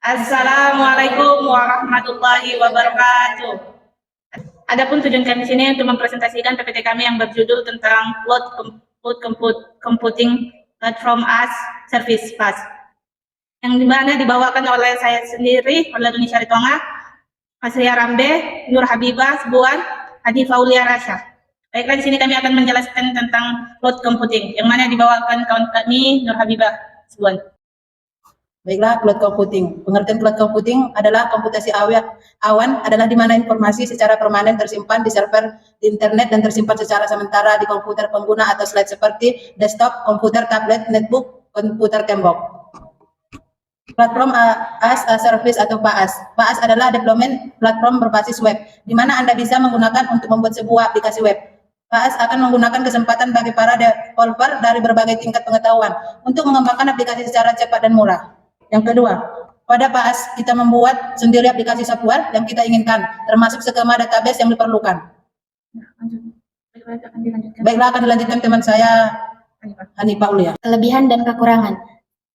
Assalamualaikum warahmatullahi wabarakatuh. Adapun tujuan kami sini untuk mempresentasikan PPT kami yang berjudul tentang Computing Platform as Service PAS, yang dimana dibawakan oleh saya sendiri, oleh Duni Syaritonga, Masria Rambe, Nur Habibah Sebuan, Adi Faulia Rasha. Baiklah, di sini kami akan menjelaskan tentang cloud computing, yang mana dibawakan kawan kami Nur Habibah Sebuan. Baiklah, cloud computing. Pengertian cloud computing adalah komputasi awan adalah di mana informasi secara permanen tersimpan di server di internet dan tersimpan secara sementara di komputer pengguna atau slide seperti desktop, komputer, tablet, netbook, komputer tembok. Platform as a Service atau PaaS. PaaS adalah development platform berbasis web, di mana Anda bisa menggunakan untuk membuat sebuah aplikasi web. PaaS akan menggunakan kesempatan bagi para developer dari berbagai tingkat pengetahuan untuk mengembangkan aplikasi secara cepat dan murah. Yang kedua, pada PaaS kita membuat sendiri aplikasi software yang kita inginkan, termasuk skema database yang diperlukan. Baiklah, akan dilanjutkan teman saya, Hanifah Ulia. Kelebihan dan kekurangan.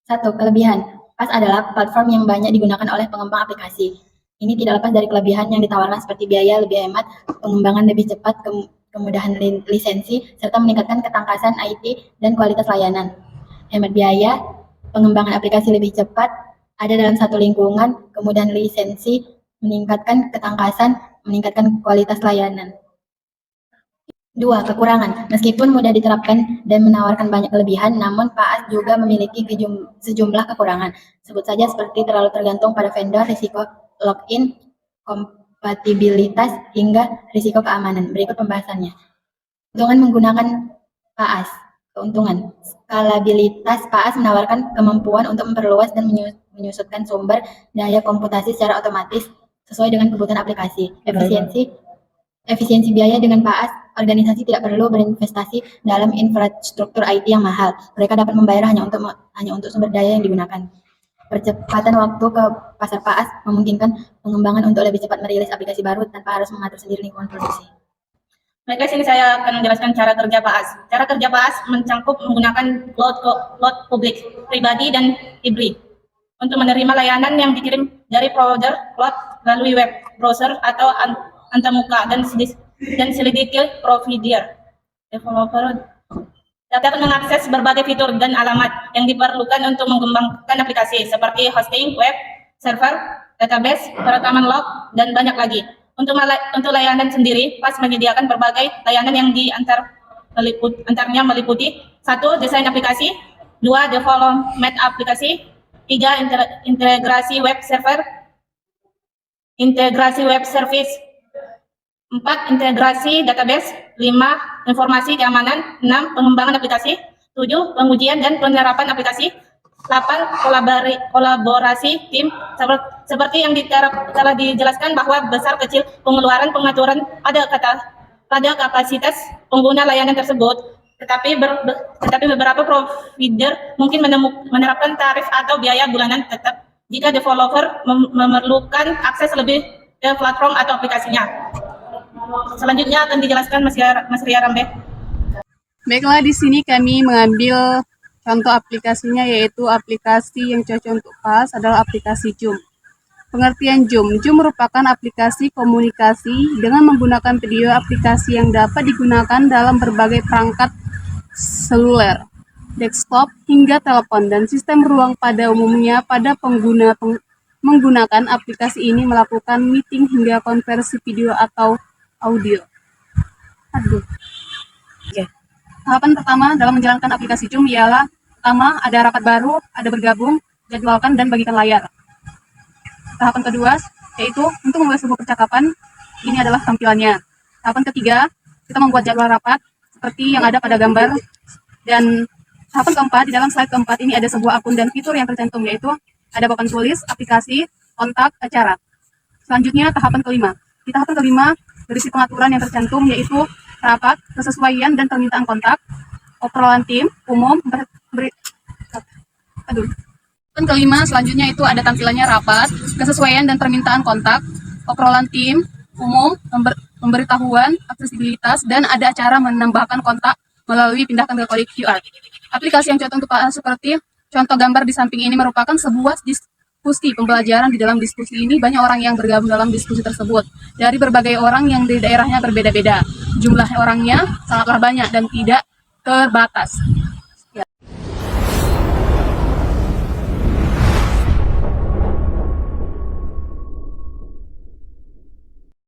1. Kelebihan. PaaS adalah platform yang banyak digunakan oleh pengembang aplikasi. Ini tidak lepas dari kelebihan yang ditawarkan seperti biaya lebih hemat, pengembangan lebih cepat, kemudahan lisensi, serta meningkatkan ketangkasan IT dan kualitas layanan. Hemat biaya, pengembangan aplikasi lebih cepat, ada dalam satu lingkungan, kemudahan lisensi, meningkatkan ketangkasan, meningkatkan kualitas layanan. 2. Kekurangan. Meskipun mudah diterapkan dan menawarkan banyak kelebihan, namun PaaS juga memiliki sejumlah kekurangan. Sebut saja seperti terlalu tergantung pada vendor, risiko login, kompatibilitas, hingga risiko keamanan. Berikut pembahasannya. Keuntungan menggunakan PaaS. Keuntungan. Skalabilitas. PaaS menawarkan kemampuan untuk memperluas dan menyusutkan sumber daya komputasi secara otomatis sesuai dengan kebutuhan aplikasi. Efisiensi biaya. Dengan PaaS, organisasi tidak perlu berinvestasi dalam infrastruktur IT yang mahal. Mereka dapat membayar hanya untuk sumber daya yang digunakan. Percepatan waktu ke pasar PaaS memungkinkan pengembangan untuk lebih cepat merilis aplikasi baru tanpa harus mengatur sendiri lingkungan produksi. Baiklah, sini saya akan menjelaskan cara kerja PaaS. Cara kerja PaaS mencangkup menggunakan cloud publik, pribadi, dan hibrid untuk menerima layanan yang dikirim dari provider cloud melalui web browser atau antarmuka dan selidiki provider. Developer dapat mengakses berbagai fitur dan alamat yang diperlukan untuk mengembangkan aplikasi seperti hosting, web, server, database, perekaman log, dan banyak lagi. Untuk layanan sendiri, PaaS menyediakan berbagai layanan yang antaranya meliputi 1. Desain aplikasi, 2. Development aplikasi, 3. Integrasi web server, integrasi web service, 4. Integrasi database, 5. Informasi keamanan, 6. Pengembangan aplikasi, 7. Pengujian dan penerapan aplikasi, 8. Kolaborasi tim, seperti yang telah dijelaskan bahwa besar kecil pengeluaran pengaturan pada kapasitas pengguna layanan tersebut. Tetapi beberapa provider mungkin menerapkan tarif atau biaya bulanan tetap jika developer memerlukan akses lebih ke platform atau aplikasinya. Selanjutnya akan dijelaskan Mas Ria Rambe. Baiklah, di sini kami mengambil contoh aplikasinya, yaitu aplikasi yang cocok untuk PaaS adalah aplikasi Zoom. Pengertian Zoom. Zoom merupakan aplikasi komunikasi dengan menggunakan video aplikasi yang dapat digunakan dalam berbagai perangkat seluler, desktop, hingga telepon, dan sistem ruang pada umumnya pada pengguna menggunakan aplikasi ini melakukan meeting hingga konversi video atau audio. Tahapan pertama dalam menjalankan aplikasi Zoom ialah pertama, ada rapat baru, ada bergabung, jadwalkan, dan bagikan layar. Tahapan kedua yaitu untuk membuat sebuah percakapan, ini adalah tampilannya. Tahapan ketiga, kita membuat jadwal rapat seperti yang ada pada gambar. Dan tahapan keempat, di dalam slide keempat ini ada sebuah akun dan fitur yang tercantum, yaitu ada papan tulis, aplikasi, kontak, acara. Selanjutnya tahapan kelima. Di tahapan kelima, berisi pengaturan yang tercantum, yaitu rapat, kesesuaian dan permintaan kontak, obrolan tim, umum, kelima selanjutnya itu ada tampilannya rapat, kesesuaian dan permintaan kontak, obrolan tim, umum, pemberitahuan, aksesibilitas, dan ada cara menambahkan kontak melalui pindahkan ke kode QR. Aplikasi yang cocok untuk PaaS seperti contoh gambar di samping ini merupakan sebuah diskusi pembelajaran. Di dalam diskusi ini banyak orang yang bergabung dalam diskusi tersebut. Dari berbagai orang yang di daerahnya berbeda-beda. Jumlah orangnya sangatlah banyak dan tidak terbatas.